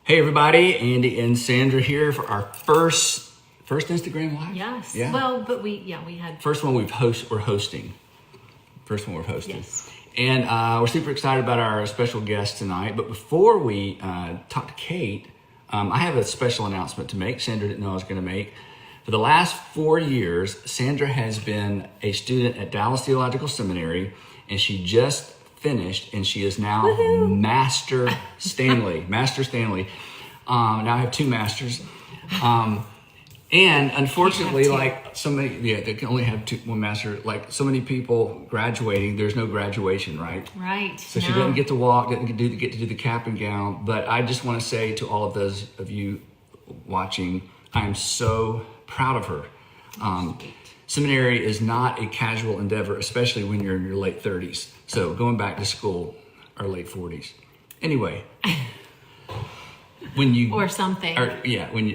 Hey everybody, Andy and Sandra here for our first Instagram Live. Yes. Yeah. Well, but we had First one we're hosting. First one we're hosting. Yes. And we're super excited about our special guest tonight. But before we talk to Kate, I have a special announcement to make. Sandra didn't know I was going to make. For the last 4 years, Sandra has been a student at Dallas Theological Seminary, and she just finished, and she is now Master Stanley. Master Stanley. Now I have 2 masters. And unfortunately, like so many, they can only have one master. Like so many people graduating, there's no graduation, right? Right. So she doesn't get to walk, doesn't get to do the cap and gown. But I just want to say to all of those of you watching, I am so proud of her. Seminary is not a casual endeavor, especially when you're in your late 30s. So going back to school or late 40s. Anyway, when you or something. When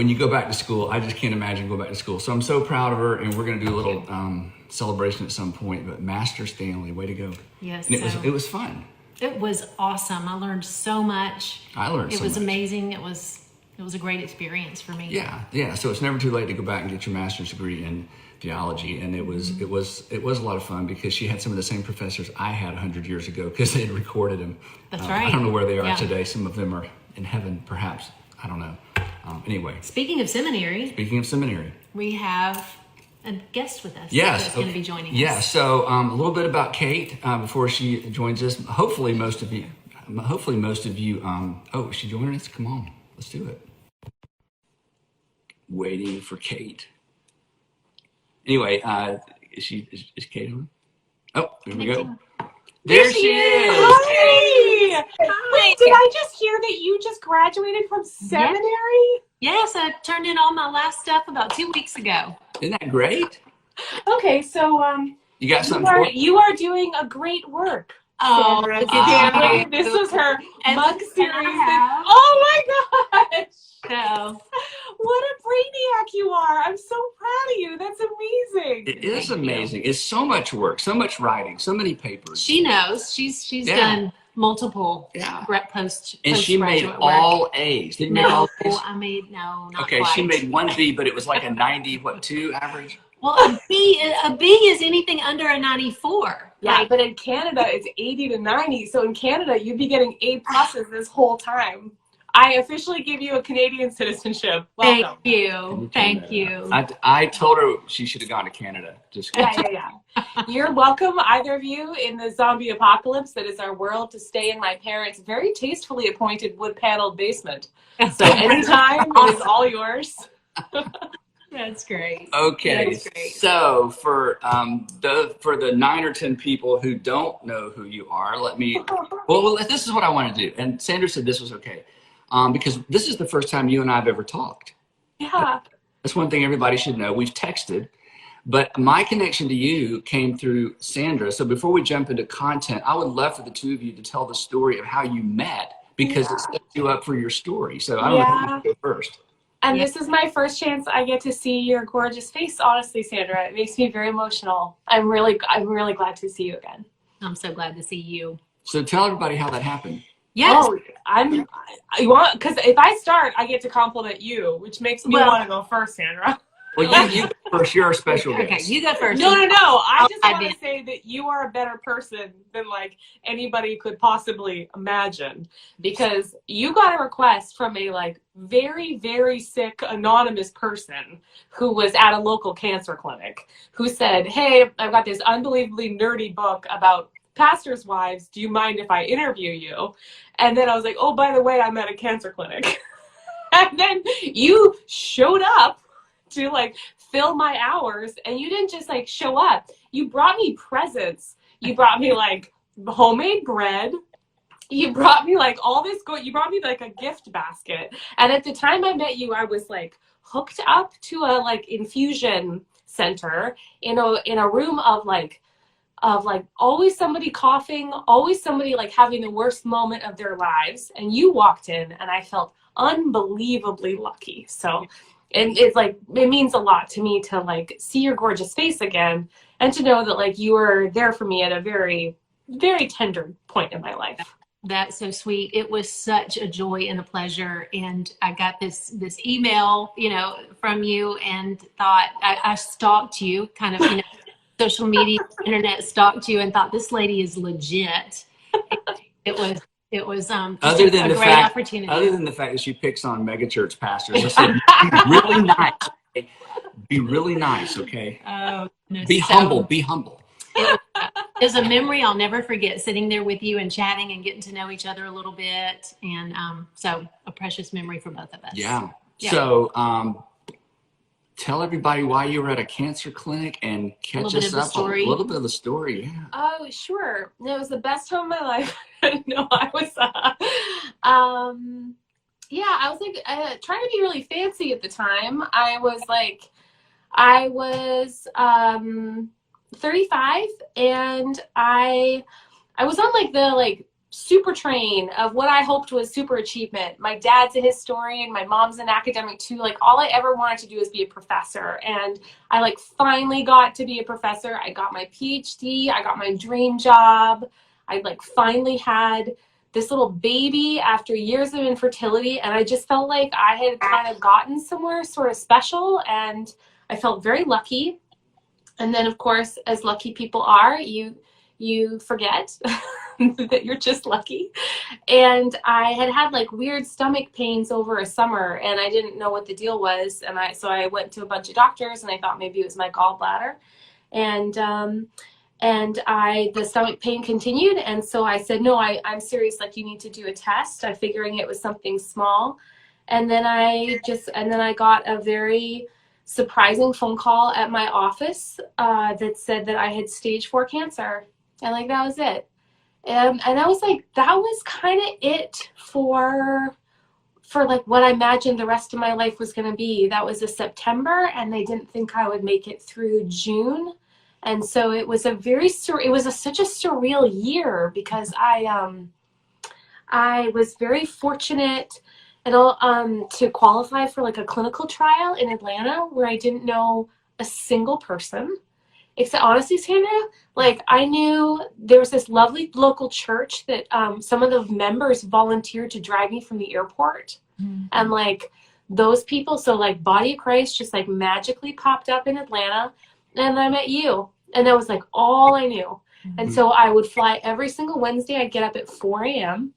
you go back to school, I just can't imagine going back to school. So I'm so proud of her, and we're going to do a little celebration at some point. But Master Stanley, way to go! Yes, and it was fun. It was awesome. I learned so much. It was amazing. It was a great experience for me. Yeah. So it's never too late to go back and get your master's degree in theology, and it was a lot of fun because she had some of the same professors I had 100 years ago because they had recorded them. That's right. I don't know where they are today. Some of them are in heaven, perhaps. I don't know. Anyway. Speaking of seminary, we have a guest with us. Yes, that's going to be joining us. Yeah. So a little bit about Kate before she joins us. Hopefully, most of you. Oh, is she joining us? Come on, let's do it. Waiting for Kate. Anyway, is Kate on? Oh, there we go. There she is. Hi. Wait, did I just hear that you just graduated from seminary? Yes, I turned in all my last stuff about 2 weeks ago. Isn't that great? Okay, so you got something. You are doing a great work. Oh, Sandra Stanley. This was her mug series. Oh my gosh! So, what a brainiac you are! I'm so proud of you. That's amazing. It is amazing. It's so much work, so much writing, so many papers. She knows. She's done multiple post. And she made work. all A's. Didn't no, all A's? I made no. Not okay, quite. she made 1 B, but it was like a 92 average. Well, a B is anything under a 94. Yeah, but in Canada it's 80 to 90. So in Canada you'd be getting A+ this whole time. I officially give you a Canadian citizenship. Welcome. Thank you. I told her she should have gone to Canada. Yeah. You're welcome, either of you, in the zombie apocalypse that is our world, to stay in my parents' very tastefully appointed wood-paneled basement. So anytime, it is all yours. That's great. Okay, That's great. So for the 9 or 10 people who don't know who you are, well, this is what I want to do. And Sandra said this was okay, because this is the first time you and I have ever talked. Yeah. That's one thing everybody should know. We've texted, but my connection to you came through Sandra. So before we jump into content, I would love for the two of you to tell the story of how you met, because it sets you up for your story. So I don't know who wants to go first. And this is my first chance I get to see your gorgeous face, honestly, Sandra. It makes me very emotional. I'm really glad to see you again. I'm so glad to see you. So tell everybody how that happened. Yes. Oh, because if I start, I get to compliment you, which makes me want to go first, Sandra. Well, you first. You're a special guest. Okay, you go first. No. I just want to say that you are a better person than like anybody could possibly imagine, because you got a request from a like very, very sick anonymous person who was at a local cancer clinic who said, "Hey, I've got this unbelievably nerdy book about pastors' wives. Do you mind if I interview you?" And then I was like, "Oh, by the way, I'm at a cancer clinic." And then you showed up to like fill my hours, and you didn't just like show up. You brought me presents. You brought me like homemade bread. You brought me like all this you brought me like a gift basket. And at the time I met you, I was like hooked up to a like infusion center in a room of like always somebody coughing, always somebody like having the worst moment of their lives. And you walked in, and I felt unbelievably lucky. So, and it's like, it means a lot to me to like see your gorgeous face again, and to know that like you were there for me at a very, very tender point in my life. That's so sweet. It was such a joy and a pleasure. And I got this email, from you, and thought I stalked you, kind of, social media, internet stalked you, and thought this lady is legit. It was just a great opportunity. Other than the fact that she picks on megachurch pastors, I said, be really nice. Okay? Be really nice, okay? Oh, goodness. Be humble. Be humble. There's a memory I'll never forget, sitting there with you and chatting and getting to know each other a little bit. And so a precious memory for both of us. Yeah. So tell everybody why you were at a cancer clinic and catch us up on a little bit of the story. Yeah. Oh, sure. It was the best time of my life. No, I was, I was like trying to be really fancy at the time. I was 35, and I was on the super train of what I hoped was super achievement. My dad's a historian, my mom's an academic too. All I ever wanted to do is be a professor, and I finally got to be a professor. I got my PhD, I got my dream job. I finally had this little baby after years of infertility, and I just felt like I had kind of gotten somewhere sort of special, and I felt very lucky. And then, of course, as lucky people are, you forget that you're just lucky. And I had weird stomach pains over a summer, and I didn't know what the deal was. And so I went to a bunch of doctors, and I thought maybe it was my gallbladder. And the stomach pain continued. And so I said, no, I'm serious. You need to do a test. I'm figuring it was something small. And then I got a very surprising phone call at my office that said that I had stage 4 cancer, and that was it. And I was that was kind of it for what I imagined the rest of my life was going to be. That was a September, and they didn't think I would make it through June. And so it was such a surreal year, because I was very fortunate to qualify for a clinical trial in Atlanta, where I didn't know a single person. Except, honestly, Sandra, I knew there was this lovely local church that some of the members volunteered to drive me from the airport. Mm-hmm. And those people, so Body of Christ just magically popped up in Atlanta, and I met you, and that was all I knew. Mm-hmm. And so I would fly every single Wednesday. I'd get up at 4 a.m.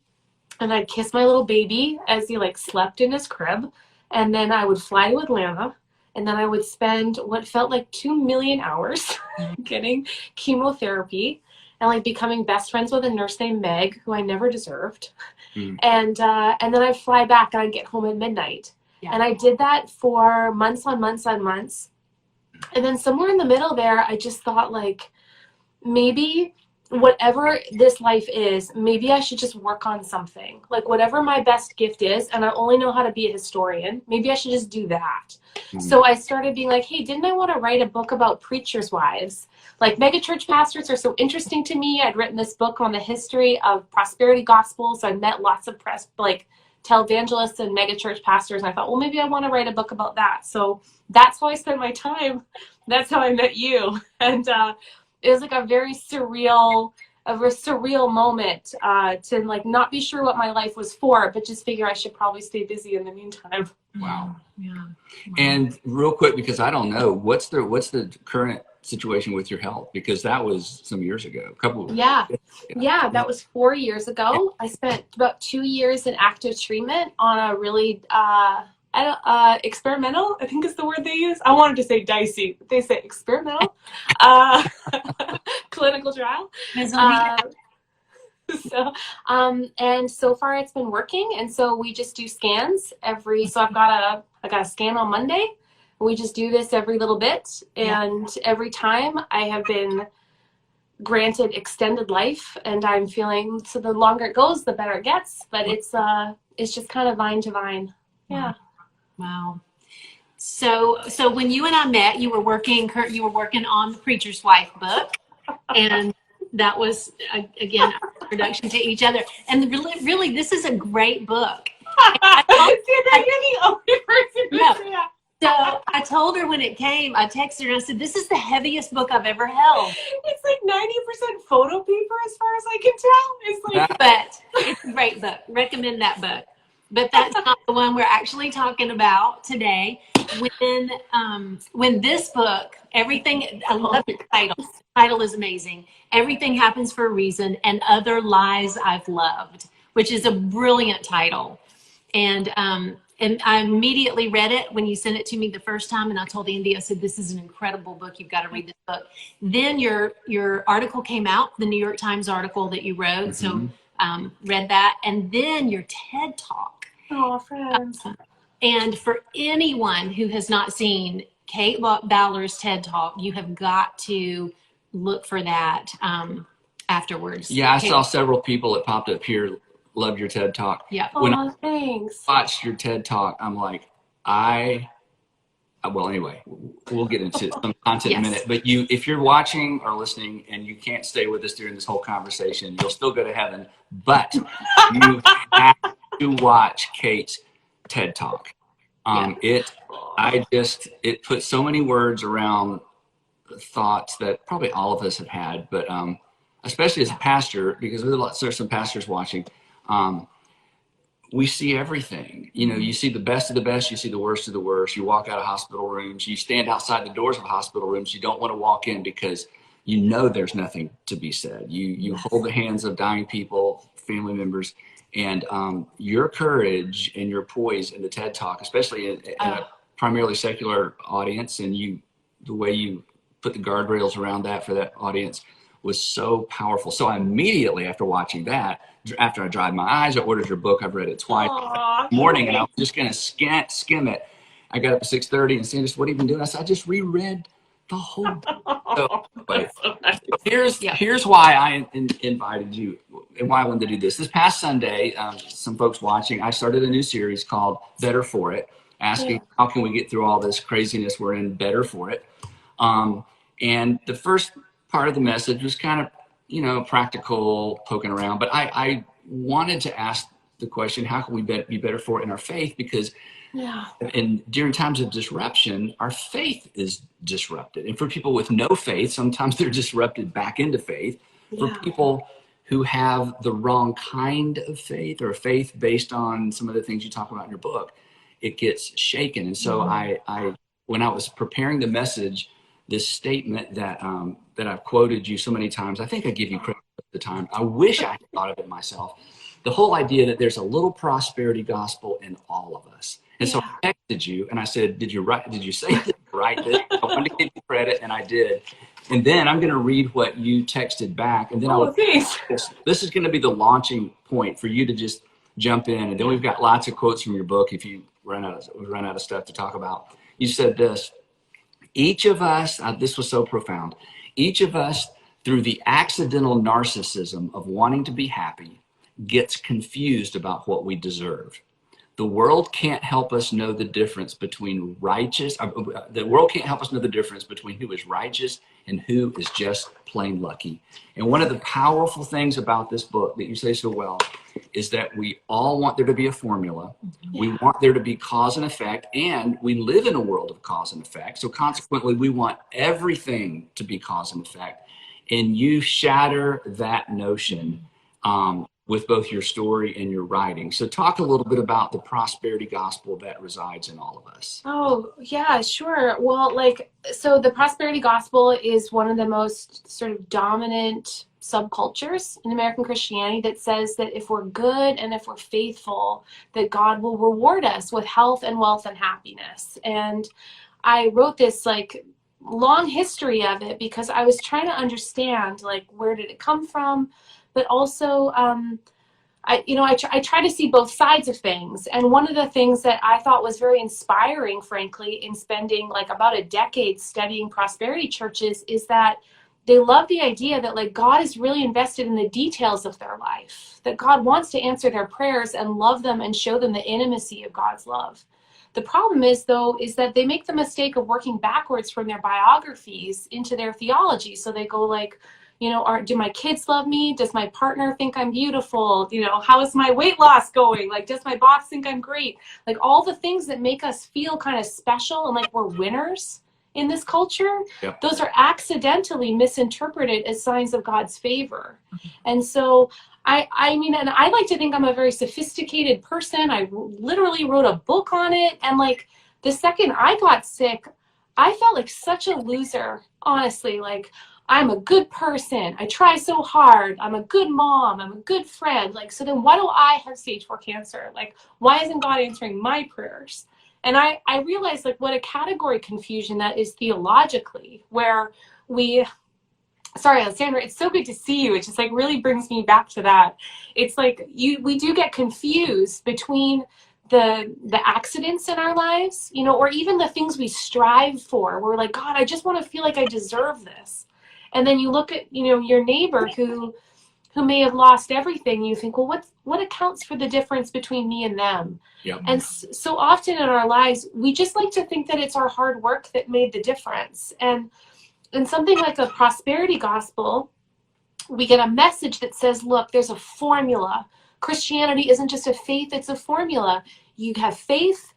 and I'd kiss my little baby as he slept in his crib. And then I would fly to Atlanta, and then I would spend what felt like 2 million hours getting chemotherapy and becoming best friends with a nurse named Meg, who I never deserved. Mm. And then I'd fly back, and I'd get home at midnight. Yeah. And I did that for months on months on months. And then somewhere in the middle there, I just thought maybe whatever this life is, maybe I should just work on something. Whatever my best gift is, and I only know how to be a historian, maybe I should just do that. Mm-hmm. So I started being hey, didn't I want to write a book about preachers' wives? Megachurch pastors are so interesting to me. I'd written this book on the history of prosperity gospel, so I met lots of televangelists and megachurch pastors, and I thought, well, maybe I want to write a book about that. So that's how I spent my time. That's how I met you. And it was a very surreal moment to not be sure what my life was for, but just figure I should probably stay busy in the meantime. Wow. Yeah. Wow. And real quick, because I don't know, what's the current situation with your health? Because that was some years ago, Yeah, that was 4 years ago. I spent about 2 years in active treatment on a really experimental, I think is the word they use. I wanted to say dicey, but they say experimental clinical trial. And so far it's been working. And so we just do scans so I got a scan on Monday. We just do this every little bit. And every time I have been granted extended life, and I'm feeling, so the longer it goes, the better it gets. But it's just kind of vine to vine. Yeah. Wow. So when you and I met, you were working on the Preacher's Wife book, and that was again our introduction to each other. And really, this is a great book. You're the only person who said that. So I told her when it came, I texted her and I said, this is the heaviest book I've ever held. It's like 90% photo paper as far as I can tell. It's like, but it's a great book. Recommend that book. But that's not the one we're actually talking about today. When this book, everything, I love the title. The title is amazing. Everything Happens for a Reason and Other Lies I've Loved, which is a brilliant title. And I immediately read it when you sent it to me the first time, and I told Andy, I said, this is an incredible book. You've got to read this book. Then your article came out, the New York Times article that you wrote. So read that. And then your TED Talk. Oh, friends. And for anyone who has not seen Kate Baller's TED Talk, you have got to look for that afterwards. Yeah, I saw several people that popped up here. Loved your TED Talk. Yeah. When thanks. I watched your TED Talk, I'm like, well, anyway, we'll get into some content in a minute. But if you're watching or listening and you can't stay with us during this whole conversation, you'll still go to heaven. But you have to watch Kate's TED Talk. It put so many words around thoughts that probably all of us have had, but especially as a pastor, because there's some pastors watching. We see everything. You see the best of the best, you see the worst of the worst. You walk out of hospital rooms, you stand outside the doors of hospital rooms, you don't want to walk in because there's nothing to be said. You hold the hands of dying people, family members, and your courage and your poise in the TED Talk, especially in a primarily secular audience, and the way you put the guardrails around that for that audience was so powerful. So I immediately, after watching that, after I dried my eyes, I ordered your book. I've read it twice. Morning, and I was just going to skim it. I got up at 6:30 and Sandra said, what have you been doing? I said, I just reread the whole book. Here's why I invited you and why I wanted to do this. This past Sunday, some folks watching, I started a new series called Better For It, asking how can we get through all this craziness we're in better for it. And the first part of the message was kind of, practical, poking around. But I wanted to ask the question, how can we be better for it in our faith? Because during times of disruption, our faith is disrupted. And for people with no faith, sometimes they're disrupted back into faith. For people who have the wrong kind of faith or faith based on some of the things you talk about in your book, it gets shaken. And so I when I was preparing the message, this statement that I've quoted you so many times, I think I give you credit at the time. I wish I had thought of it myself. The whole idea that there's a little prosperity gospel in all of us. And so I texted you and I said, did you say this? Write this? I wanted to give you credit, and I did. And then I'm going to read what you texted back. And then this is going to be the launching point for you to just jump in. And then we've got lots of quotes from your book if you run out of stuff to talk about. You said this. Each of us, this was so profound, each of us, through the accidental narcissism of wanting to be happy, gets confused about what we deserve. The world can't help us know the difference between who is righteous and who is just plain lucky. And one of the powerful things about this book that you say so well is that we all want there to be a formula. We want there to be cause and effect, and we live in a world of cause and effect. So consequently, we want everything to be cause and effect. And you shatter that notion with both your story and your writing. So talk a little bit about the prosperity gospel that resides in all of us. Oh, yeah, sure. Well, so the prosperity gospel is one of the most sort of dominant subcultures in American Christianity that says that if we're good and if we're faithful, that God will reward us with health and wealth and happiness. And I wrote this long history of it because I was trying to understand where did it come from, but also I try to see both sides of things. And one of the things that I thought was very inspiring, frankly, in spending about a decade studying prosperity churches is that they love the idea that God is really invested in the details of their life, that God wants to answer their prayers and love them and show them the intimacy of God's love. The problem is that they make the mistake of working backwards from their biographies into their theology. So they go You know, do my kids love me? Does my partner think I'm beautiful? You know, how is my weight loss going? Like, does my boss think I'm great? Like, all the things that make us feel kind of special and like we're winners in this culture, Yep. those are accidentally misinterpreted as signs of God's favor. And so I mean, and I like to think I'm a very sophisticated person. I literally wrote a book on it. And like the second I got sick, I felt like such a loser, honestly. Like, I'm a good person. I try so hard. I'm a good mom. I'm a good friend. Like, so then why do I have stage 4 cancer? Like, why isn't God answering my prayers? And I realized like what a category confusion that is theologically, where sorry, Sandra, it's so good to see you. It just like really brings me back to that. It's like we do get confused between the accidents in our lives, you know, or even the things we strive for. We're like, God, I just want to feel like I deserve this. And then you look at, you know, your neighbor who may have lost everything. You think, well, what accounts for the difference between me and them? Yep. And so often in our lives, we just like to think that it's our hard work that made the difference. And in something like a prosperity gospel, we get a message that says, look, there's a formula. Christianity isn't just a faith, it's a formula. You have faith,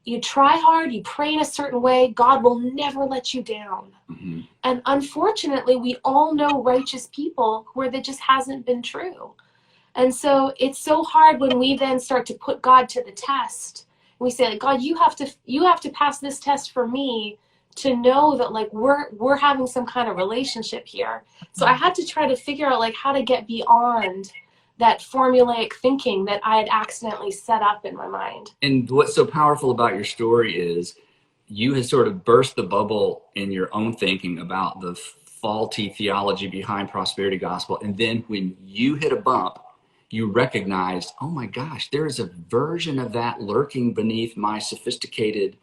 you try hard, you pray in a certain way, God will never let you down. Mm-hmm. And unfortunately, we all know righteous people where that just hasn't been true. And so it's so hard when we then start to put God to the test. We say, like, God, you have to pass this test for me to know that like we're having some kind of relationship here. So I had to try to figure out like how to get beyond that formulaic thinking that I had accidentally set up in my mind. And what's so powerful about your story is you had sort of burst the bubble in your own thinking about the faulty theology behind prosperity gospel. And then when you hit a bump, you recognized, oh my gosh, there is a version of that lurking beneath my sophisticated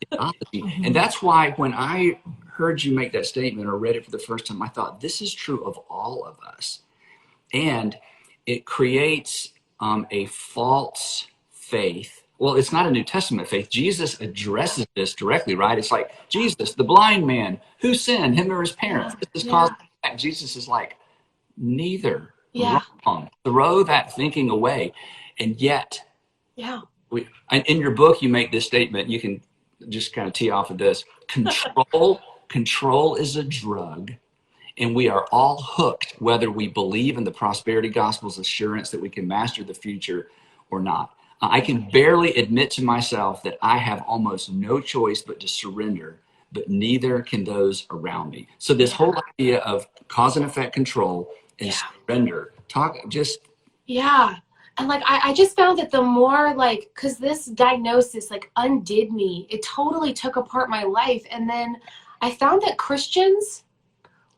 theology. And that's why when I heard you make that statement or read it for the first time, I thought this is true of all of us. And it creates a false faith. Well, it's not a New Testament faith. Jesus addresses this directly, right? It's like, Jesus, the blind man, who sinned, him or his parents? This is caused. Jesus is like, neither. Wrong. Throw that thinking away. And yet, in your book, you make this statement. You can just kind of tee off of this. Control is a drug. And we are all hooked, whether we believe in the prosperity gospel's assurance that we can master the future or not. I can barely admit to myself that I have almost no choice but to surrender, but neither can those around me. So this whole idea of cause and effect control and surrender, And like, I just found that the more like, cause this diagnosis like undid me, it totally took apart my life. And then I found that Christians,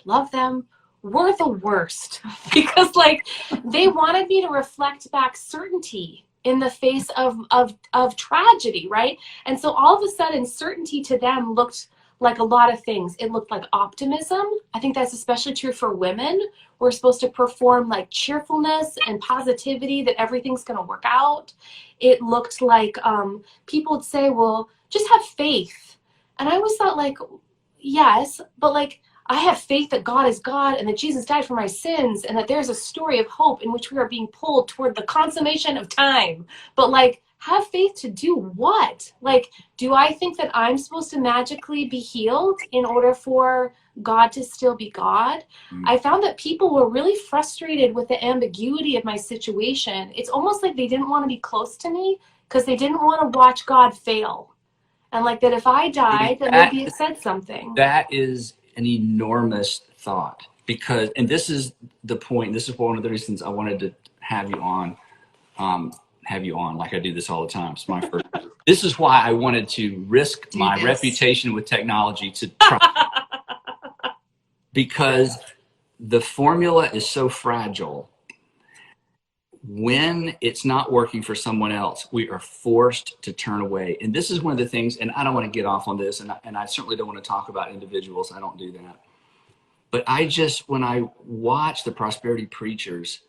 love them, were the worst because like they wanted me to reflect back certainty in the face of tragedy, right? And so all of a sudden certainty to them looked like a lot of things. It looked like optimism. I think that's especially true for women. We're supposed to perform like cheerfulness and positivity that everything's going to work out. It looked like people would say, well, just have faith. And I always thought like, yes, but like, I have faith that God is God and that Jesus died for my sins and that there's a story of hope in which we are being pulled toward the consummation of time. But like, have faith to do what? Like, do I think that I'm supposed to magically be healed in order for God to still be God? I found that people were really frustrated with the ambiguity of my situation. It's almost like they didn't want to be close to me because they didn't want to watch God fail. And like that if I died, then maybe it said something. That is an enormous thought because, and this is the point, this is one of the reasons I wanted to have you on like I do this all the time. It's my first. This is why I wanted to risk my reputation with technology to try. Because the formula is so fragile. When it's not working for someone else, we are forced to turn away. And this is one of the things, and I don't want to get off on this, and I certainly don't want to talk about individuals. I don't do that. But when I watch the prosperity preachers,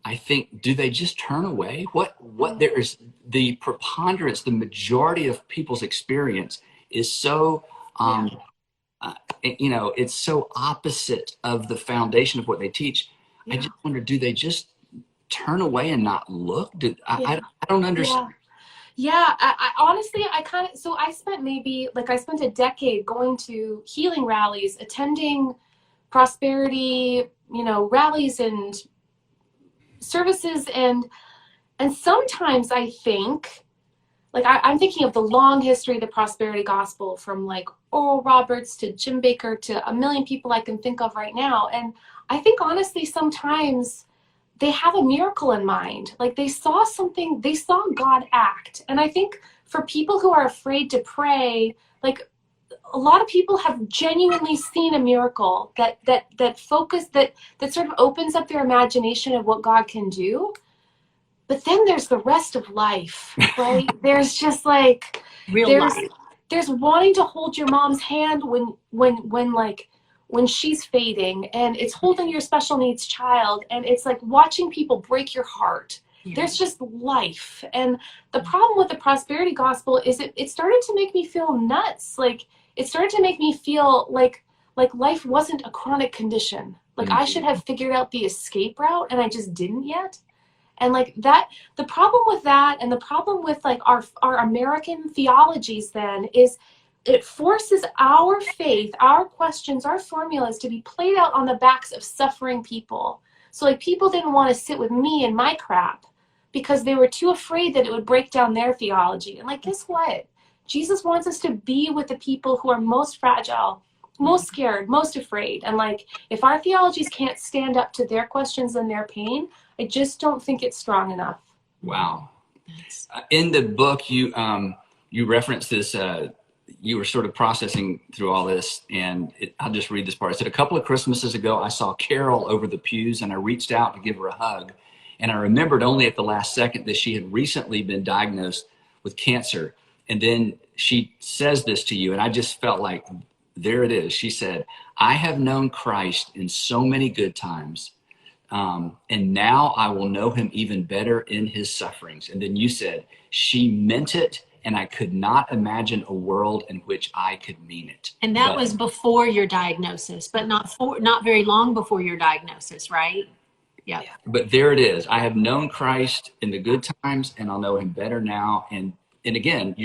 I think, do they just turn away? What there is, the preponderance, the majority of people's experience is so, and you know, it's so opposite of the foundation of what they teach. Yeah. I just wonder, do they just turn away and not look? Yeah. I don't understand. Yeah, I honestly, I spent a decade going to healing rallies, attending prosperity, rallies and services. And sometimes I think, like, I'm thinking of the long history of the prosperity gospel, from like Oral Roberts to Jim Baker to a million people I can think of right now. And I think honestly, sometimes they have a miracle in mind. Like, they saw something, they saw God act. And I think for people who are afraid to pray, like, a lot of people have genuinely seen a miracle that sort of opens up their imagination of what God can do. But then there's the rest of life, right? There's just like Life. There's wanting to hold your mom's hand when she's fading, and it's holding your special needs child, and it's like watching people break your heart. Yeah. There's just life. And the problem with the prosperity gospel is it started to make me feel nuts. Like, it started to make me feel like life wasn't a chronic condition. Like, I should have figured out the escape route, and I just didn't yet. And like that, the problem with that, and the problem with like our American theologies then, is it forces our faith, our questions, our formulas to be played out on the backs of suffering people. So like, people didn't want to sit with me and my crap because they were too afraid that it would break down their theology. And like, guess what? Jesus wants us to be with the people who are most fragile, most scared, most afraid. And like, if our theologies can't stand up to their questions and their pain, I just don't think it's strong enough. Wow. In the book, you referenced this, you were sort of processing through all this, and I'll just read this part. It said, a couple of Christmases ago, I saw Carol over the pews, and I reached out to give her a hug. And I remembered only at the last second that she had recently been diagnosed with cancer. And then she says this to you, and I just felt like, there it is. She said, I have known Christ in so many good times. And now I will know him even better in his sufferings. And then you said, she meant it, and I could not imagine a world in which I could mean it. And that was before your diagnosis, but not very long before your diagnosis, right? Yeah. But there it is. I have known Christ in the good times, and I'll know him better now. And again,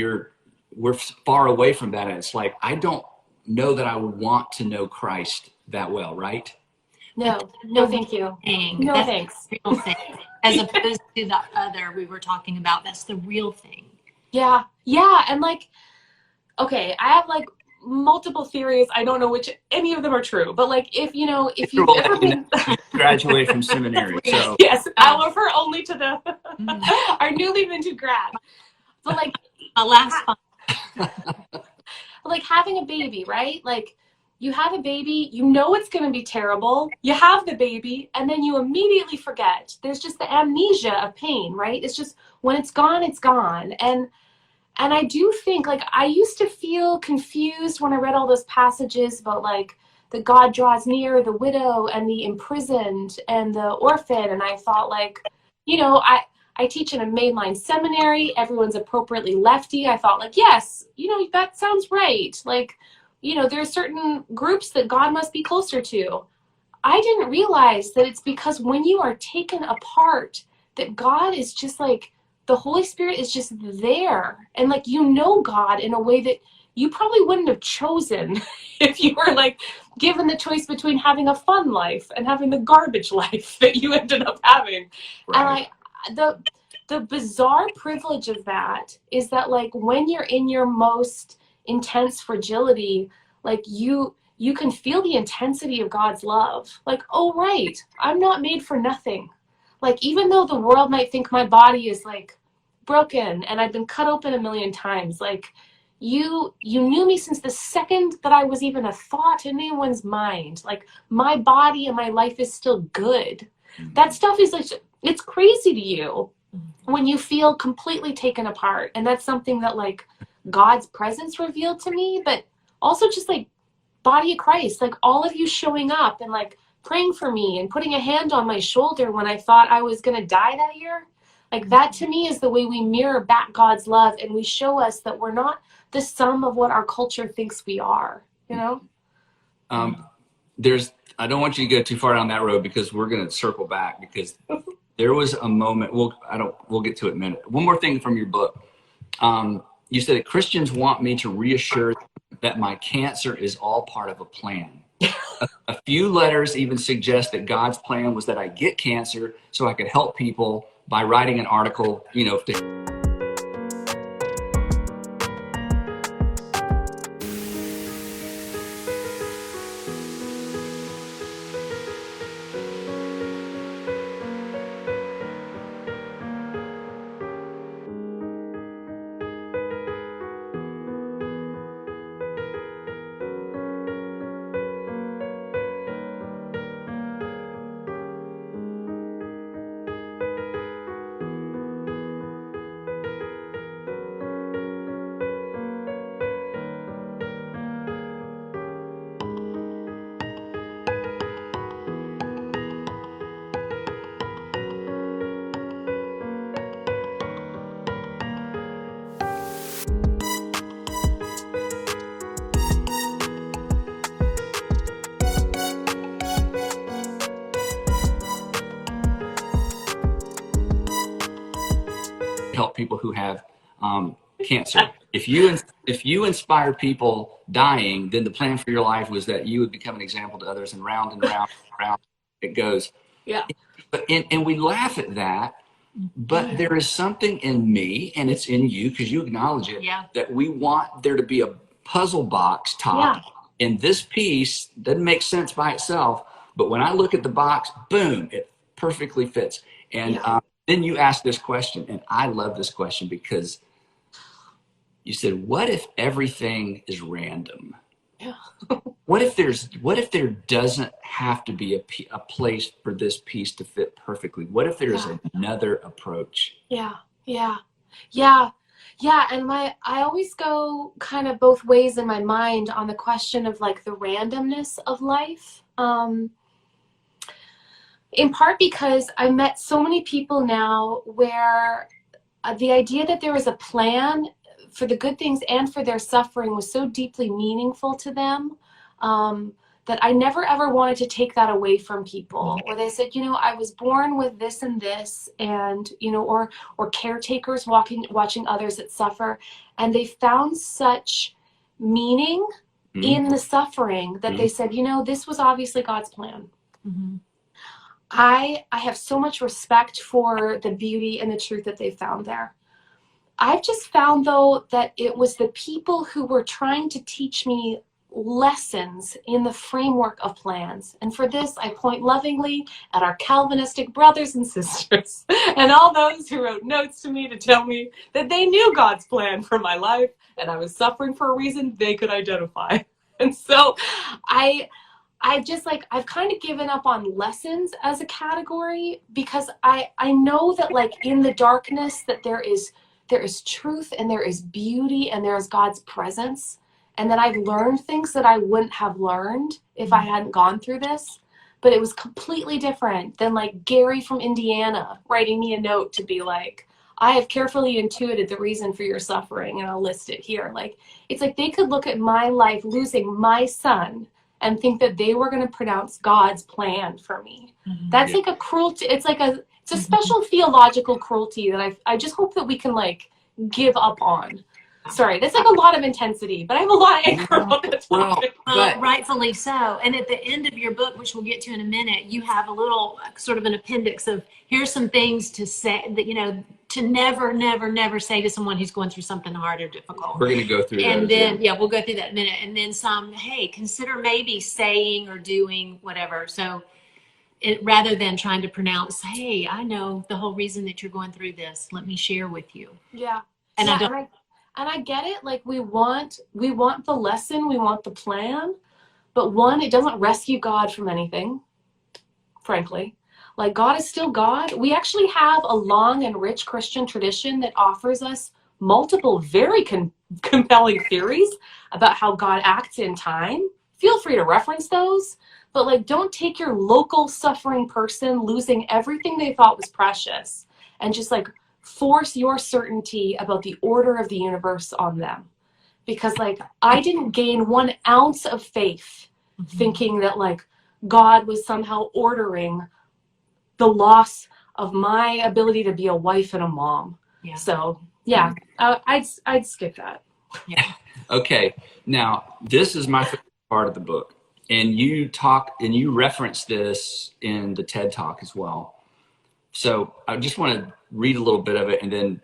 we're far away from that. And it's like, I don't know that I want to know Christ that well, right? No, thank you. No, that's thanks. The real thing. As opposed to the other we were talking about. That's the real thing. Yeah. And like, okay, I have like multiple theories. I don't know which any of them are true, but like, if you've ever been graduate from seminary. So yes, I'll refer only to our newly minted grad. But like, like having a baby, right? Like, you have a baby, you know it's going to be terrible. You have the baby, and then you immediately forget. There's just the amnesia of pain, right? It's just, when it's gone, it's gone. And I do think, like, I used to feel confused when I read all those passages about like that God draws near the widow and the imprisoned and the orphan. And I thought, like, I teach in a mainline seminary. Everyone's appropriately lefty. I thought, like, yes, that sounds right. Like, there are certain groups that God must be closer to. I didn't realize that it's because when you are taken apart, that God is just like, the Holy Spirit is just there. And like, God in a way that you probably wouldn't have chosen if you were like given the choice between having a fun life and having the garbage life that you ended up having. Right. And the bizarre privilege of that is that, like, when you're in your most intense fragility, like, you can feel the intensity of God's love. Like, oh, right, I'm not made for nothing. Like, even though the world might think my body is like broken and I've been cut open a million times, like, you knew me since the second that I was even a thought in anyone's mind. Like, my body and my life is still good. That stuff is like, it's crazy to you when you feel completely taken apart. And that's something that, like, God's presence revealed to me, but also just like body of Christ, like all of you showing up and like praying for me and putting a hand on my shoulder when I thought I was going to die that year. Like, that to me is the way we mirror back God's love, and we show us that we're not the sum of what our culture thinks we are, I don't want you to go too far down that road because we're going to circle back because there was a moment. We'll get to it in a minute. One more thing from your book. You said that Christians want me to reassure them that my cancer is all part of a plan. A few letters even suggest that God's plan was that I get cancer so I could help people by writing an article, to help people who have cancer. If you inspire people dying, then the plan for your life was that you would become an example to others, and round and round and round it goes. Yeah. And we laugh at that, but there is something in me, and it's in you because you acknowledge it, that we want there to be a puzzle box top. And this piece doesn't make sense by itself, but when I look at the box, boom, it perfectly fits. And then you ask this question, and I love this question because you said, what if everything is random? Yeah. What if there doesn't have to be a place for this piece to fit perfectly? What if there's another approach? Yeah. And I always go kind of both ways in my mind on the question of like the randomness of life. In part because I met so many people now where the idea that there was a plan for the good things and for their suffering was so deeply meaningful to them that I never ever wanted to take that away from people. Or they said, I was born with this and this, and or caretakers watching others that suffer, and they found such meaning in the suffering that they said, this was obviously God's plan. I have so much respect for the beauty and the truth that they found there. I've just found, though, that it was the people who were trying to teach me lessons in the framework of plans. And for this, I point lovingly at our Calvinistic brothers and sisters and all those who wrote notes to me to tell me that they knew God's plan for my life and I was suffering for a reason they could identify. And so I've kind of given up on lessons as a category because I know that like in the darkness that there is truth and there is beauty and there is God's presence, and that I've learned things that I wouldn't have learned if I hadn't gone through this. But it was completely different than like Gary from Indiana writing me a note to be like, I have carefully intuited the reason for your suffering and I'll list it here. Like, it's like they could look at my life losing my son and think that they were going to pronounce God's plan for me. That's like a cruelty. It's a special theological cruelty that I just hope that we can like give up on. Sorry, that's like a lot of intensity, but I have a lot of anger on the topic. Well, rightfully so. And at the end of your book, which we'll get to in a minute, you have a little sort of an appendix of here's some things to say that, to never, never, never say to someone who's going through something hard or difficult. We're going to go through that. And then, we'll go through that in a minute. And then some, hey, consider maybe saying or doing whatever. So rather than trying to pronounce, hey, I know the whole reason that you're going through this. Let me share with you. Yeah. And I get it. Like we want the lesson, we want the plan, but one, it doesn't rescue God from anything, frankly. Like God is still God. We actually have a long and rich Christian tradition that offers us multiple very compelling theories about how God acts in time. Feel free to reference those, but like don't take your local suffering person losing everything they thought was precious and just like force your certainty about the order of the universe on them. Because like I didn't gain 1 ounce of faith thinking that like God was somehow ordering the loss of my ability to be a wife and a mom. Yeah. So yeah, I'd skip that. Yeah. Okay, now this is my favorite part of the book, and you reference this in the TED Talk as well. So I just want to read a little bit of it, and then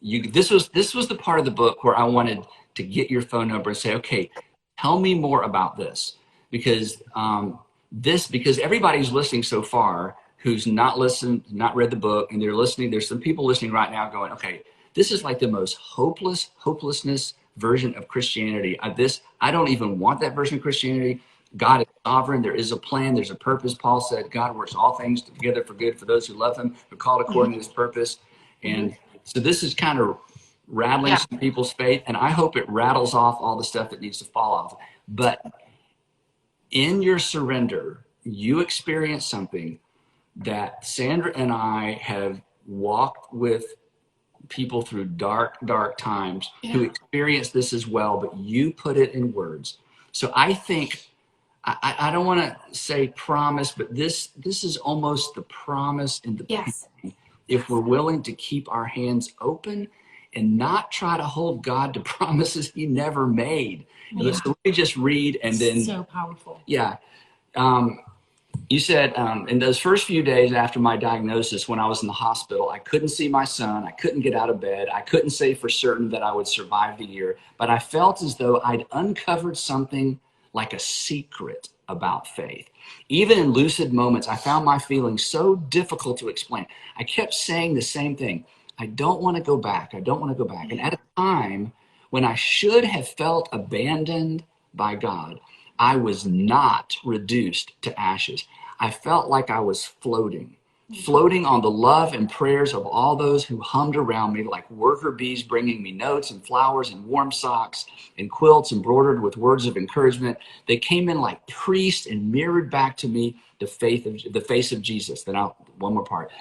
this was the part of the book where I wanted to get your phone number and say, okay, tell me more about this, because because everybody's listening so far who's not listened, not read the book, and they're listening. There's some people listening right now going, okay, this is like the most hopelessness version of Christianity. I don't even want that version of Christianity. God is sovereign. There is a plan. There's a purpose. Paul said, God works all things together for good for those who love him, who are called according to his purpose. And so this is kind of rattling some people's faith, and I hope it rattles off all the stuff that needs to fall off. But in your surrender, you experience something that Sandra and I have walked with people through dark times who experience this as well, but you put it in words. So I think, I don't want to say promise, but this is almost the promise in the pain, if we're willing to keep our hands open and not try to hold God to promises he never made. So let me just read, and then so powerful. Yeah. You said in those first few days after my diagnosis, when I was in the hospital, I couldn't see my son. I couldn't get out of bed. I couldn't say for certain that I would survive the year, but I felt as though I'd uncovered something like a secret about faith. Even in lucid moments, I found my feelings so difficult to explain. I kept saying the same thing. I don't want to go back. I don't want to go back. And at a time when I should have felt abandoned by God, I was not reduced to ashes. I felt like I was floating on the love and prayers of all those who hummed around me like worker bees, bringing me notes and flowers and warm socks and quilts embroidered with words of encouragement. They came in like priests and mirrored back to me the face of Jesus. Then one more part.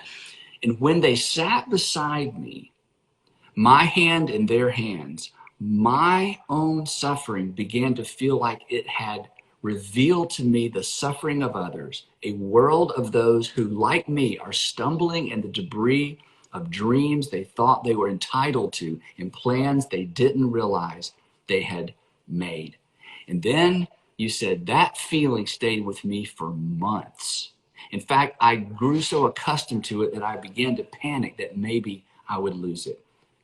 And when they sat beside me, my hand in their hands, my own suffering began to feel like it had revealed to me the suffering of others, a world of those who, like me, are stumbling in the debris of dreams they thought they were entitled to and plans they didn't realize they had made. And then you said that feeling stayed with me for months. In fact, I grew so accustomed to it that I began to panic that maybe I would lose it.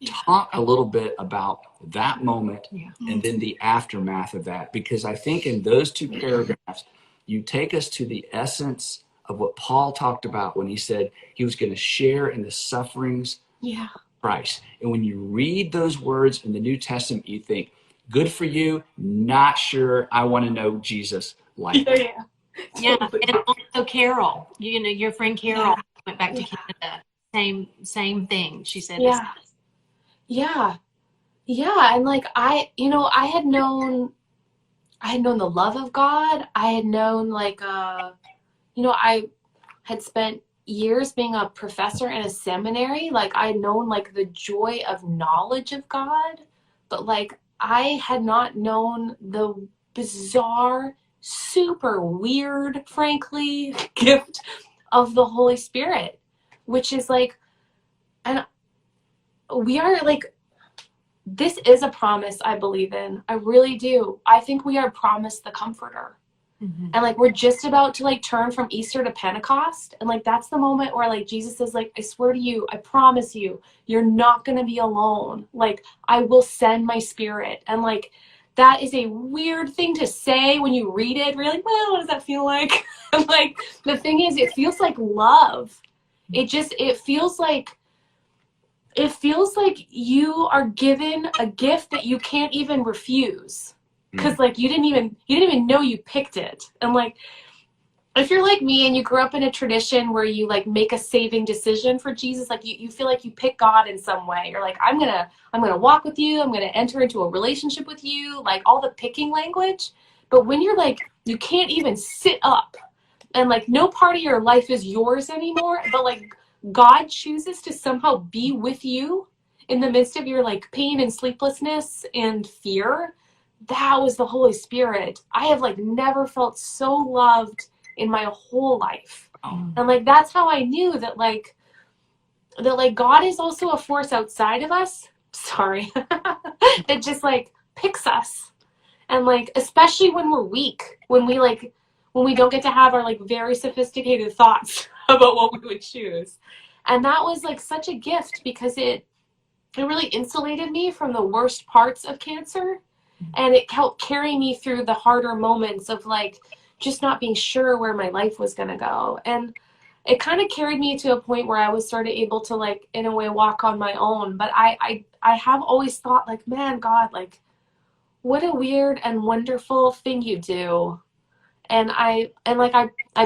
Talk a little bit about that moment and then the aftermath of that, because I think in those two paragraphs, you take us to the essence of what Paul talked about when he said he was going to share in the sufferings of Christ. And when you read those words in the New Testament, you think, good for you, not sure I want to know Jesus like that. And also Carol, your friend Carol went back to Canada. Same thing. She said and like I had known the love of God. I had known I had spent years being a professor in a seminary. Like I had known like the joy of knowledge of God, but like I had not known the bizarre, super weird, frankly, gift of the Holy Spirit, which is like, and we are like, this is a promise I believe in. I really do. I think we are promised the Comforter. And like we're just about to like turn from Easter to Pentecost, and like that's the moment where like Jesus says like, I swear to you, I promise you, you're not going to be alone. Like I will send my Spirit. And like that is a weird thing to say when you read it. We're like, well, what does that feel like? And like the thing is, it feels like love. It feels like you are given a gift that you can't even refuse, because like you didn't even know you picked it. And like if you're like me and you grew up in a tradition where you like make a saving decision for Jesus, like you feel like you pick God in some way. You're like, I'm gonna walk with you, I'm gonna enter into a relationship with you, like all the picking language. But when you're like, you can't even sit up, and like no part of your life is yours anymore, but like God chooses to somehow be with you in the midst of your like pain and sleeplessness and fear, that was the Holy Spirit. I have like never felt so loved in my whole life. Oh. And like, that's how I knew that like God is also a force outside of us. Sorry. That just like picks us. And like, especially when we're weak, when we don't get to have our like very sophisticated thoughts about what we would choose. And that was like such a gift, because it really insulated me from the worst parts of cancer. And it helped carry me through the harder moments of like just not being sure where my life was going to go. And it kind of carried me to a point where I was sort of able to like, in a way, walk on my own. But I have always thought like, man, God, like, what a weird and wonderful thing you do. And I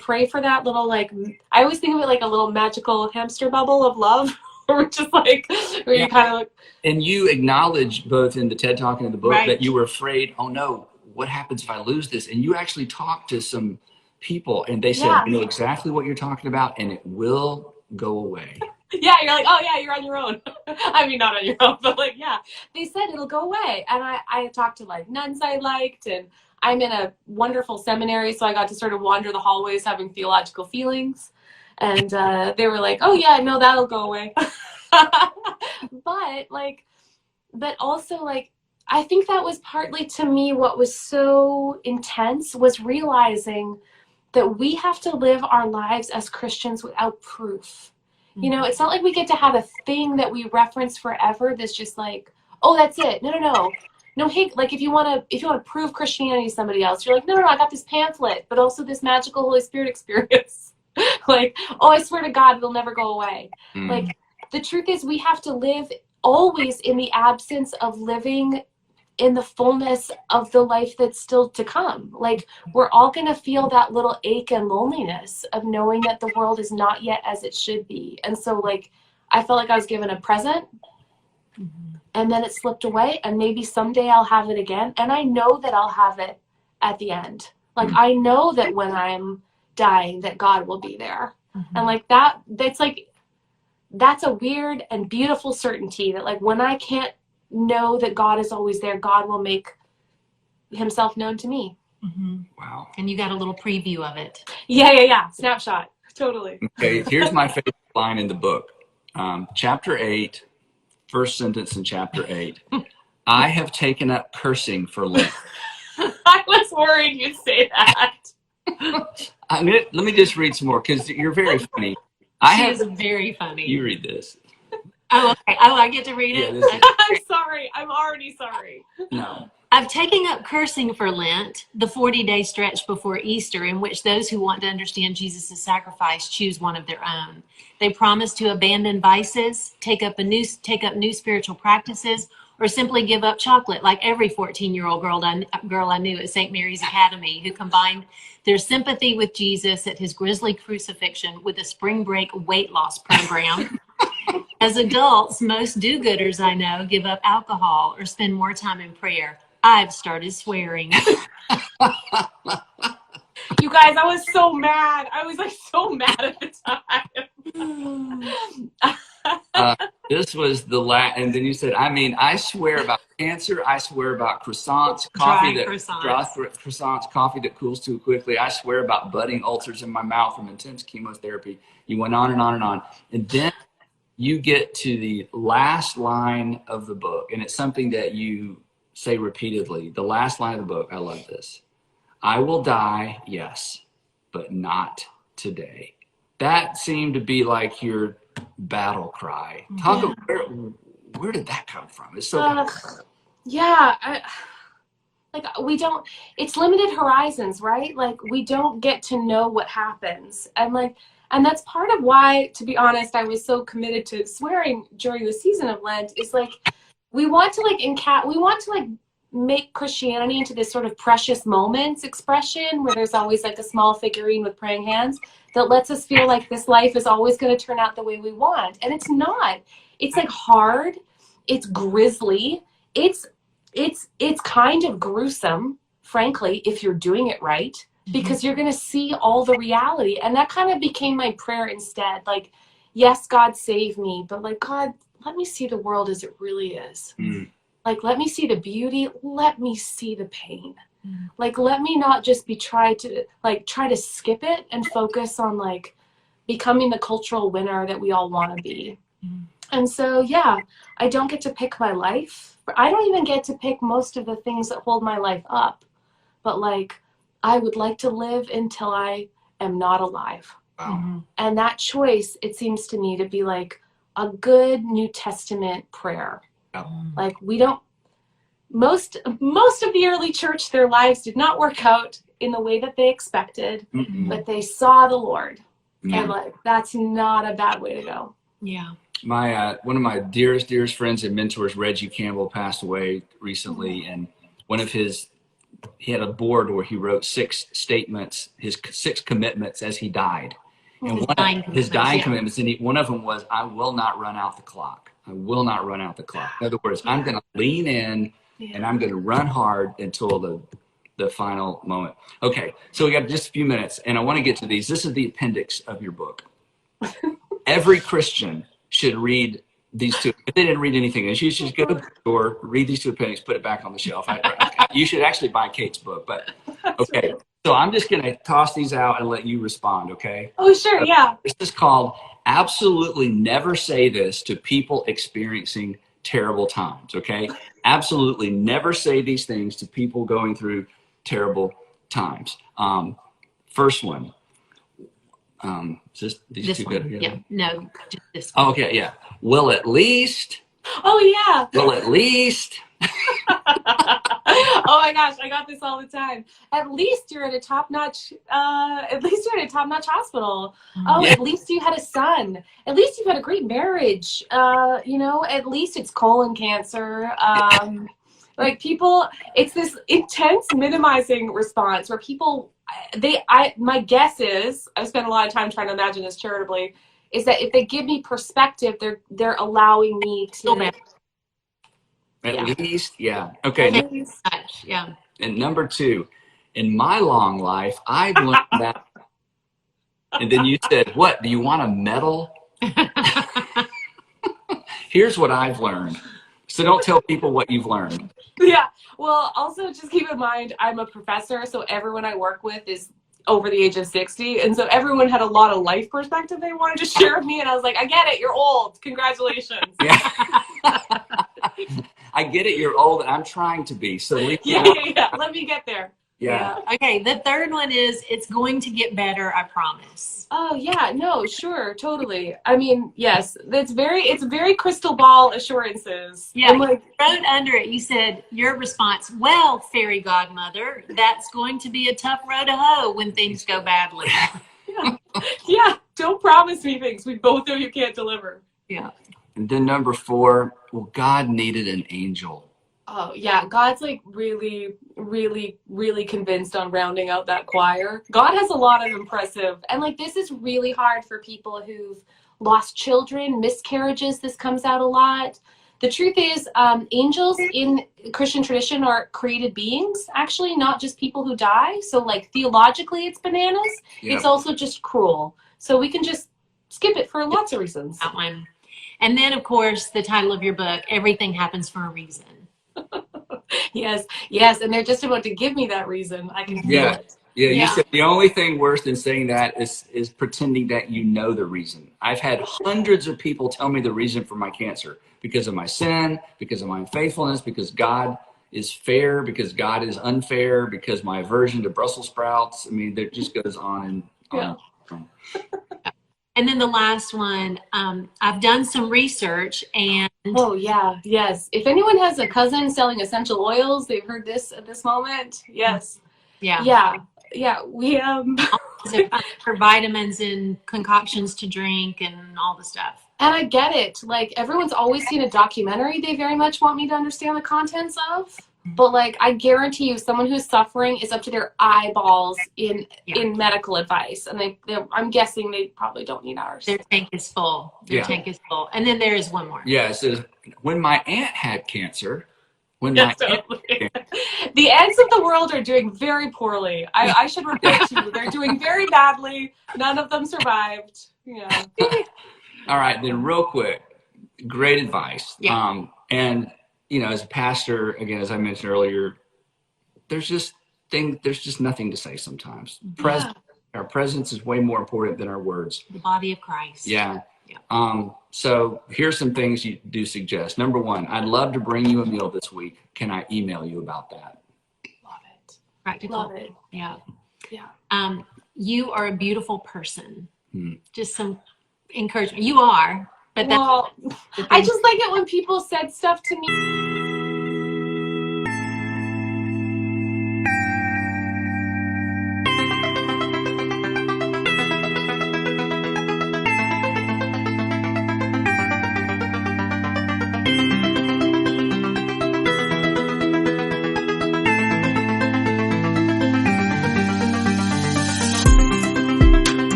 pray for that little, like, I always think of it like a little magical hamster bubble of love, or just like, where you kind of like. And you acknowledge both in the TED Talk and in the book Right. that you were afraid, oh no, what happens if I lose this? And you actually talked to some people and they said, you know exactly what you're talking about and it will go away. Yeah, you're like, oh yeah, you're on your own. I mean, not on your own, but like, yeah. They said it'll go away. And I talked to like nuns I liked, and I'm in a wonderful seminary, so I got to sort of wander the hallways having theological feelings. And they were like, oh yeah, no, that'll go away. But also like, I think that was partly to me what was so intense, was realizing that we have to live our lives as Christians without proof. You know, it's not like we get to have a thing that we reference forever that's just like, oh, that's it. No, hey, like if you want to prove Christianity to somebody else, you're like, no, I got this pamphlet, but also this magical Holy Spirit experience. Like, oh, I swear to God, it'll never go away. Like, the truth is, we have to live always in the absence of living in the fullness of the life that's still to come. Like, we're all going to feel that little ache and loneliness of knowing that the world is not yet as it should be. And so like, I felt like I was given a present, and then it slipped away, and maybe someday I'll have it again. And I know that I'll have it at the end. Like, I know that when I'm dying, that God will be there. And like that's a weird and beautiful certainty that like, when I can't know that God is always there, God will make himself known to me. Wow. And you got a little preview of it. Yeah. Snapshot. Totally. Okay, here's my favorite line in the book. Chapter 8, first sentence in chapter 8. I have taken up cursing for Lent. I was worried you'd say that. Let me just read some more, because you're very funny. She is very funny. You read this. Oh, okay. Oh, I get to read it? Yeah, I'm sorry. I'm already sorry. No. I've taken up cursing for Lent, the 40-day stretch before Easter, in which those who want to understand Jesus' sacrifice choose one of their own. They promise to abandon vices, take up new spiritual practices, or simply give up chocolate, like every 14-year-old girl I knew at St. Mary's Academy, who combined their sympathy with Jesus at his grisly crucifixion with a spring break weight loss program. As adults, most do-gooders I know give up alcohol or spend more time in prayer. I've started swearing. You guys, I was so mad. I was like so mad at the time. This was the last, and then you said, I swear about cancer. I swear about croissants, coffee that cools too quickly. I swear about budding ulcers in my mouth from intense chemotherapy. You went on and on and on. And then you get to the last line of the book, and it's something that you say repeatedly. The last line of the book, I love this. I will die, yes, but not today. That seemed to be like your battle cry. Talk about where did that come from? It's so it's limited horizons, right? Like, we don't get to know what happens. And that's part of why, to be honest, I was so committed to swearing during the season of Lent, is like, we want to make Christianity into this sort of precious moments expression where there's always like a small figurine with praying hands that lets us feel like this life is always going to turn out the way we want. And it's not. It's like hard. It's grisly. It's kind of gruesome, frankly, if you're doing it right, because you're going to see all the reality. And that kind of became my prayer instead. Like, yes, God save me, but like, God, let me see the world as it really is. Like, let me see the beauty. Let me see the pain. Like, let me not just try to skip it and focus on like becoming the cultural winner that we all want to be. And so, yeah, I don't get to pick my life. I don't even get to pick most of the things that hold my life up. But like, I would like to live until I am not alive. Wow. And that choice, it seems to me to be like a good New Testament prayer. Like, we don't, most of the early church, their lives did not work out in the way that they expected, but they saw the Lord. And like, that's not a bad way to go. Yeah. My one of my dearest friends and mentors, Reggie Campbell, passed away recently, and he had a board where he wrote 6 statements, his 6 commitments as he died. And his dying commitments, and one of them was, I will not run out the clock. I will not run out the clock. In other words, I'm going to lean in and I'm going to run hard until the final moment. Okay, so we got just a few minutes, and I want to get to these. This is the appendix of your book. Every Christian should read these 2. If they didn't read anything, you should go to the store, read these 2 appendix, put it back on the shelf. You should actually buy Kate's book, but okay. So I'm just going to toss these out and let you respond, okay? Oh, sure, yeah. This is called Absolutely Never Say This to People Experiencing Terrible Times, okay? Absolutely never say these things to people going through terrible times. First one. Is these This 2 one. good? Yeah. No, just this one. Okay, yeah. Well, at least. Oh, yeah. Well, at least. Oh my gosh, I got this all the time. At least you're at a top-notch hospital. Oh, Yeah. At least you had a son. At least you've had a great marriage. At least it's colon cancer. Like, people, it's this intense minimizing response where people, my guess is, I've spent a lot of time trying to imagine this charitably, is that if they give me perspective, they're allowing me to. At least, yeah. Okay. Yeah. And number 2, in my long life, I've learned that. And then you said, what, do you want a medal? Here's what I've learned. So don't tell people what you've learned. Yeah. Well, also just keep in mind, I'm a professor, so everyone I work with is over the age of 60. And so everyone had a lot of life perspective they wanted to share with me. And I was like, I get it. You're old. Congratulations. Yeah. I get it. You're old. I'm trying to be. So yeah. Let me get there. Yeah. Okay. The third one is, it's going to get better. I promise. Oh yeah. No, sure. Totally. I mean, yes, it's very crystal ball assurances. Yeah. And like, you wrote under it, you said your response, well, fairy godmother, that's going to be a tough row to hoe when things go badly. yeah. Don't promise me things we both know you can't deliver. Yeah. And then number 4, well, God needed an angel. Oh yeah, God's like really, really, really convinced on rounding out that choir. God has a lot of impressive, and like, this is really hard for people who've lost children, miscarriages. This comes out a lot. The truth is, angels in Christian tradition are created beings, actually, not just people who die. So like, theologically, it's bananas. Yep. It's also just cruel. So we can just skip it for lots of reasons. That one. And then, of course, the title of your book, Everything Happens for a Reason. Yes, and they're just about to give me that reason. I can feel it. Yeah, you said the only thing worse than saying that is pretending that you know the reason. I've had hundreds of people tell me the reason for my cancer, because of my sin, because of my unfaithfulness, because God is fair, because God is unfair, because my aversion to Brussels sprouts. I mean, it just goes on and on. And then the last one, I've done some research and... Oh, yeah, yes. If anyone has a cousin selling essential oils, they've heard this at this moment. Yes. Yeah. We, for vitamins and concoctions to drink and all the stuff. And I get it. Like, everyone's always seen a documentary they very much want me to understand the contents of. But like, I guarantee you, someone who's suffering is up to their eyeballs in medical advice, and I'm guessing they probably don't need ours. Their tank is full. Tank is full. And then there is one more. Yeah, it says, when my aunt had cancer, The ants of the world are doing very poorly. I should report to you. They're doing very badly. None of them survived. Yeah. All right, then real quick, great advice. Yeah. And as a pastor, again, as I mentioned earlier, there's just nothing to say sometimes. Our presence is way more important than our words. The body of Christ. Yeah. So here's some things you do suggest. Number one, I'd love to bring you a meal this week. Can I email you about that? Love it. Practical. Love it. Yeah. Yeah. You are a beautiful person. Just some encouragement. You are, but well, I just like it when people said stuff to me.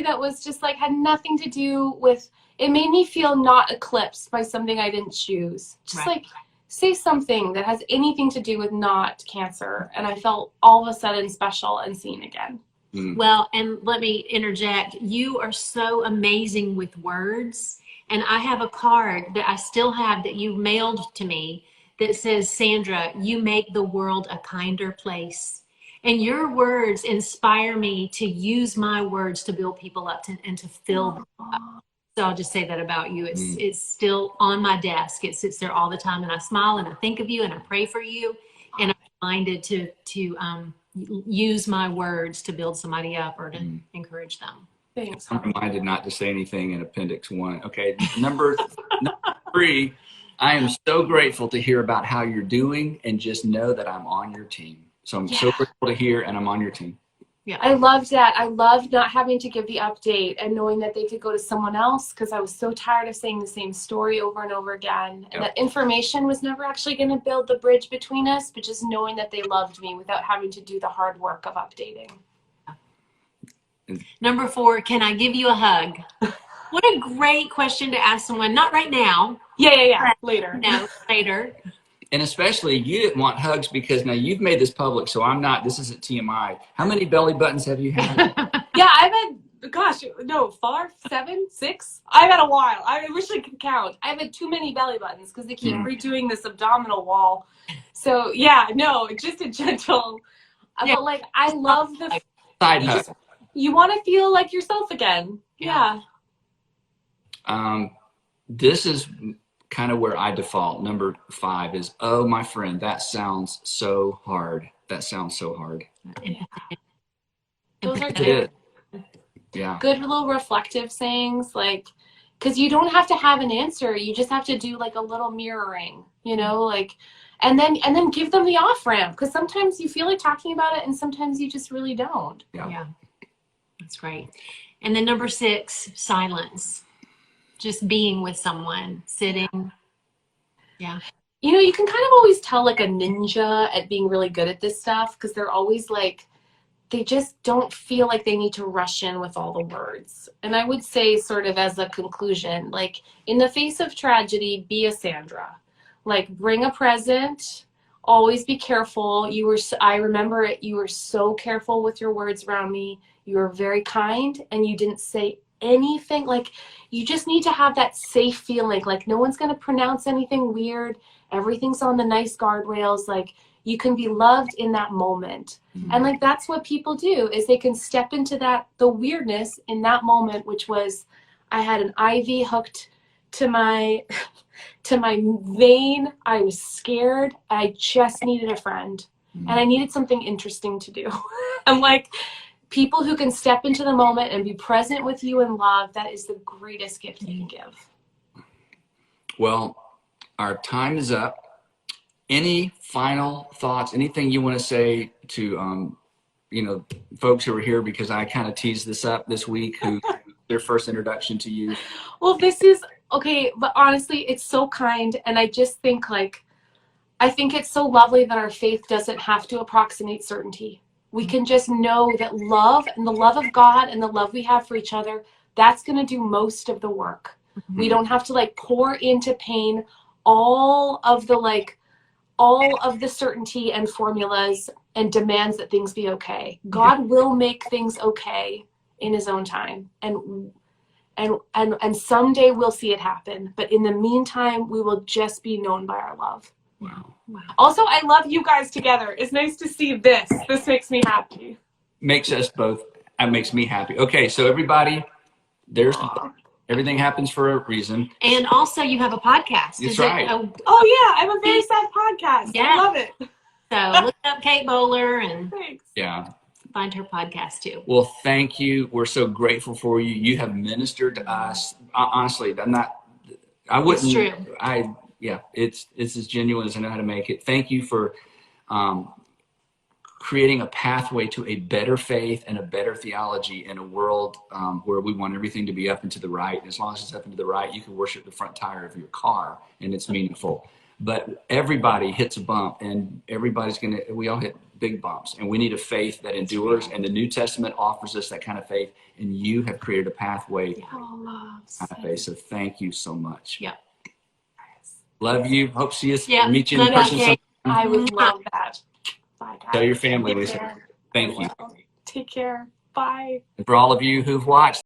That was just like had nothing to do with it. Made me feel not eclipsed by something I didn't choose. Just like say something that has anything to do with not cancer, and I felt all of a sudden special and seen again. Well, and let me interject. You are so amazing with words, and I have a card that I still have that you mailed to me that says, Sandra, you make the world a kinder place. And your words inspire me to use my words to build people up and to fill them up. So I'll just say that about you. It's still on my desk. It sits there all the time, and I smile and I think of you and I pray for you, and I'm reminded to use my words to build somebody up or to encourage them. Thanks. I'm reminded not to say anything in Appendix 1. Okay, number 3. I am so grateful to hear about how you're doing, and just know that I'm on your team. So I'm so grateful to hear, and I'm on your team. Yeah, I loved that. I loved not having to give the update and knowing that they could go to someone else, because I was so tired of saying the same story over and over again. And that information was never actually going to build the bridge between us, but just knowing that they loved me without having to do the hard work of updating. Number 4, can I give you a hug? What a great question to ask someone. Not right now. Yeah. Later. No, later. And especially, you didn't want hugs because now you've made this public, so I'm not, this isn't TMI. How many belly buttons have you had? Yeah, I've had, 7, 6? I've had a while. I wish I could count. I've had too many belly buttons because they keep redoing this abdominal wall. So, just a gentle, but like, I love the side hug. You want to feel like yourself again. Yeah. This is kind of where I default. Number 5 is, oh, my friend, that sounds so hard. That sounds so hard. Those are good. Yeah. Good little reflective sayings, like, because you don't have to have an answer. You just have to do like a little mirroring, like, and then give them the off ramp, because sometimes you feel like talking about it and sometimes you just really don't. Yeah. That's great. And then number 6, silence. Just being with someone, sitting. Yeah. You can kind of always tell like a ninja at being really good at this stuff, because they're always like, they just don't feel like they need to rush in with all the words. And I would say, sort of as a conclusion, like, in the face of tragedy, be a Sandra. Like, bring a present, always be careful. I remember it, you were so careful with your words around me. You were very kind, and you didn't say anything. Like, you just need to have that safe feeling, like no one's going to pronounce anything weird, everything's on the nice guardrails, like you can be loved in that moment. And like, that's what people do, is they can step into the weirdness in that moment, which was, I had an IV hooked to my vein. I was scared. I just needed a friend, and I needed something interesting to do. I'm like, people who can step into the moment and be present with you in love, that is the greatest gift you can give. Well, our time is up. Any final thoughts, anything you want to say to folks who are here because I kind of teased this up this week, who their first introduction to you. Well, this is okay, but honestly, it's so kind. And I just think I think it's so lovely that our faith doesn't have to approximate certainty. We can just know that love and the love of God and the love we have for each other, that's going to do most of the work. Mm-hmm. We don't have to pour into pain all of the certainty and formulas and demands that things be okay. God will make things okay in his own time. And someday we'll see it happen. But in the meantime, we will just be known by our love. Wow. Also, I love you guys together. It's nice to see this. This makes me happy. Makes us both. It makes me happy. Okay, so everybody, everything happens for a reason. And also, you have a podcast. That's right. Oh yeah, I have a very sad podcast. Yeah. I love it. So look up Kate Bowler and find her podcast too. Well, thank you. We're so grateful for you. You have ministered to us. Honestly, I wouldn't. It's true. It's as genuine as I know how to make it. Thank you for creating a pathway to a better faith and a better theology in a world where we want everything to be up and to the right. And as long as it's up and to the right, you can worship the front tire of your car and it's meaningful. But everybody hits a bump, and we all hit big bumps, and we need a faith that endures. And the New Testament offers us that kind of faith, and you have created a pathway kind of faith. So thank you so much. Yeah. Love you. Hope to see you. Meet you in person sometime. I would love that. Bye, guys. Tell your family, Lisa. Thank you. Take care. Bye. And for all of you who've watched,